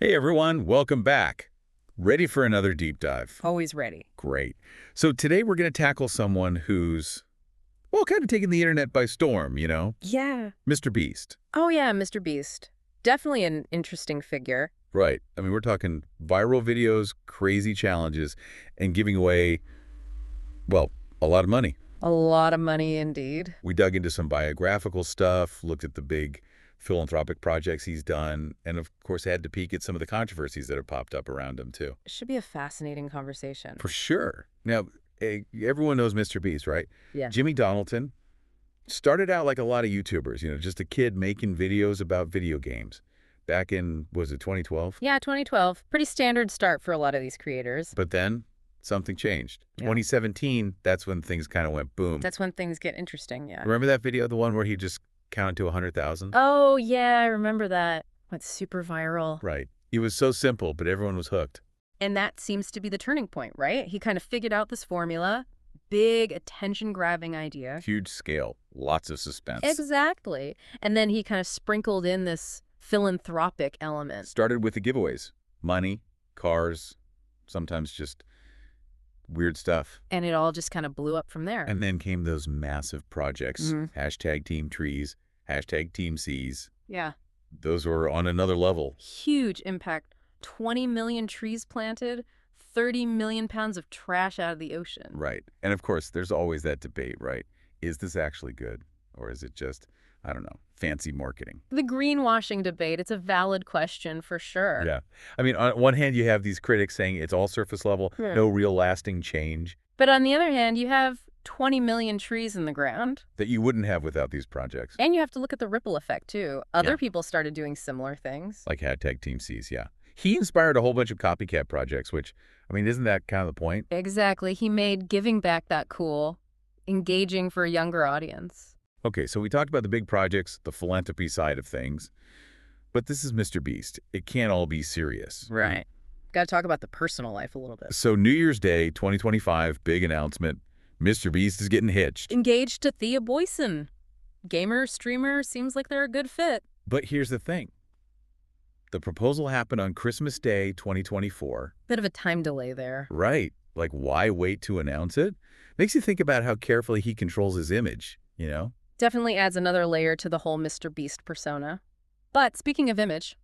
Hey everyone, welcome back. Ready for another deep dive? Always ready. Great. So today we're going to tackle someone who's, well, kind of taken the internet by storm, Yeah. Mr. Beast. Oh, yeah, Mr. Beast. Definitely an interesting figure. Right. I mean, we're talking viral videos, crazy challenges, and giving away, well, a lot of money. A lot of money indeed. We dug into some biographical stuff, looked at the big philanthropic projects he's done, and of course had to peek at some of the controversies that have popped up around him, too. Should be a fascinating conversation. For sure. Now, everyone knows Mr. Beast, right? Yeah. Jimmy Donaldson started out like a lot of YouTubers, just a kid making videos about video games. Back in, was it 2012? Yeah, 2012. Pretty standard start for a lot of these creators. But then something changed. Yeah. 2017, that's when things kind of went boom. That's when things get interesting, yeah. Remember that video, the one where he just counted to 100,000? Oh, yeah, I remember that. Went super viral. Right. It was so simple, but everyone was hooked. And that seems to be the turning point, right? He kind of figured out this formula. Big, attention-grabbing idea. Huge scale, lots of suspense. Exactly. And then he kind of sprinkled in this philanthropic element. Started with the giveaways. Money, cars, sometimes just weird stuff. And it all just kind of blew up from there. And then came those massive projects. Mm-hmm. Hashtag Team Trees, hashtag Team Seas. Yeah. Those were on another level. Huge impact. 20 million trees planted, 30 million pounds of trash out of the ocean. Right. And of course, there's always that debate, right? Is this actually good? Or is it just, I don't know, fancy marketing? The greenwashing debate, it's a valid question for sure. Yeah. I mean, on one hand, you have these critics saying it's all surface level, no real lasting change. But on the other hand, you have 20 million trees in the ground. That you wouldn't have without these projects. And you have to look at the ripple effect, too. Other people started doing similar things. Like hashtag Team Seas, yeah. He inspired a whole bunch of copycat projects, which, I mean, isn't that kind of the point? Exactly. He made giving back that cool, engaging for a younger audience. Okay, so we talked about the big projects, the philanthropy side of things. But this is Mr. Beast. It can't all be serious. Right. Got to talk about the personal life a little bit. So New Year's Day, 2025, big announcement. Mr. Beast is getting hitched. Engaged to Thea Boyson. Gamer, streamer, seems like they're a good fit. But here's the thing. The proposal happened on Christmas Day, 2024. Bit of a time delay there. Right. Like, why wait to announce it? Makes you think about how carefully he controls his image, Definitely adds another layer to the whole Mr. Beast persona. But speaking of image,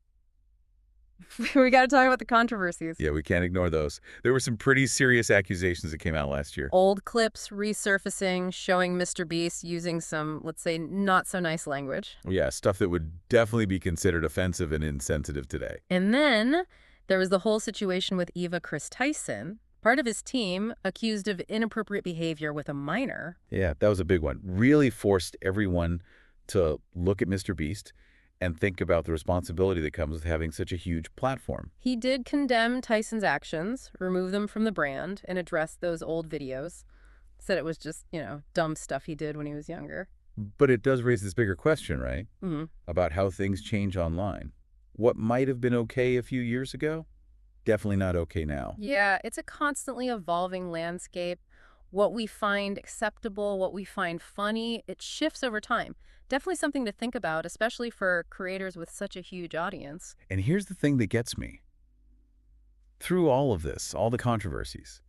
we got to talk about the controversies. Yeah, we can't ignore those. There were some pretty serious accusations that came out last year. Old clips resurfacing, showing Mr. Beast using some, let's say, not so nice language. Yeah, stuff that would definitely be considered offensive and insensitive today. And then there was the whole situation with Chris Tyson, part of his team, accused of inappropriate behavior with a minor. Yeah, that was a big one. Really forced everyone to look at Mr. Beast and think about the responsibility that comes with having such a huge platform. He did condemn Tyson's actions, remove them from the brand, and address those old videos. Said it was just, dumb stuff he did when he was younger. But it does raise this bigger question, right? Mm-hmm. About how things change online. What might have been okay a few years ago, definitely not okay now. Yeah, it's a constantly evolving landscape. What we find acceptable, what we find funny, it shifts over time. Definitely something to think about, especially for creators with such a huge audience. And here's the thing that gets me. Through all of this, all the controversies,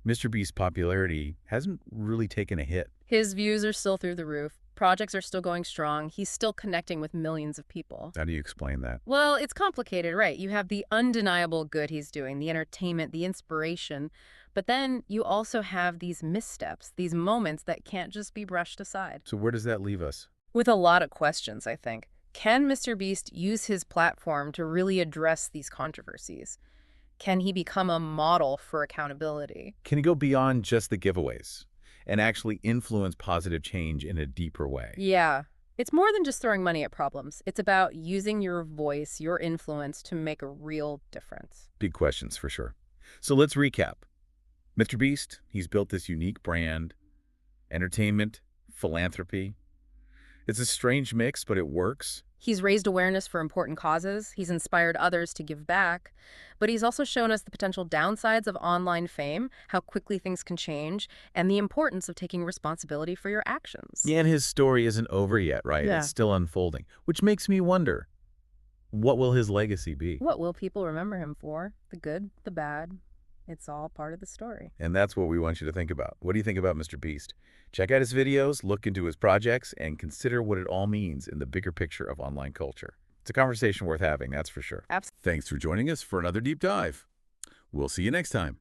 Mr. Beast's popularity hasn't really taken a hit. His views are still through the roof. Projects are still going strong. He's still connecting with millions of people. How do you explain that? Well, it's complicated, right? You have the undeniable good he's doing, the entertainment, the inspiration. But then you also have these missteps, these moments that can't just be brushed aside. So where does that leave us? With a lot of questions, I think. Can Mr. Beast use his platform to really address these controversies? Can he become a model for accountability? Can he go beyond just the giveaways and actually influence positive change in a deeper way? Yeah. It's more than just throwing money at problems. It's about using your voice, your influence to make a real difference. Big questions for sure. So let's recap. Mr. Beast, he's built this unique brand, entertainment, philanthropy. It's a strange mix, but it works. He's raised awareness for important causes. He's inspired others to give back. But he's also shown us the potential downsides of online fame, how quickly things can change, and the importance of taking responsibility for your actions. Yeah, and his story isn't over yet, right? Yeah. It's still unfolding, which makes me wonder, What will his legacy be? What will people remember him for? The good, the bad. It's all part of the story. And that's what we want you to think about. What do you think about Mr. Beast? Check out his videos, look into his projects, and consider what it all means in the bigger picture of online culture. It's a conversation worth having, that's for sure. Absolutely. Thanks for joining us for another deep dive. We'll see you next time.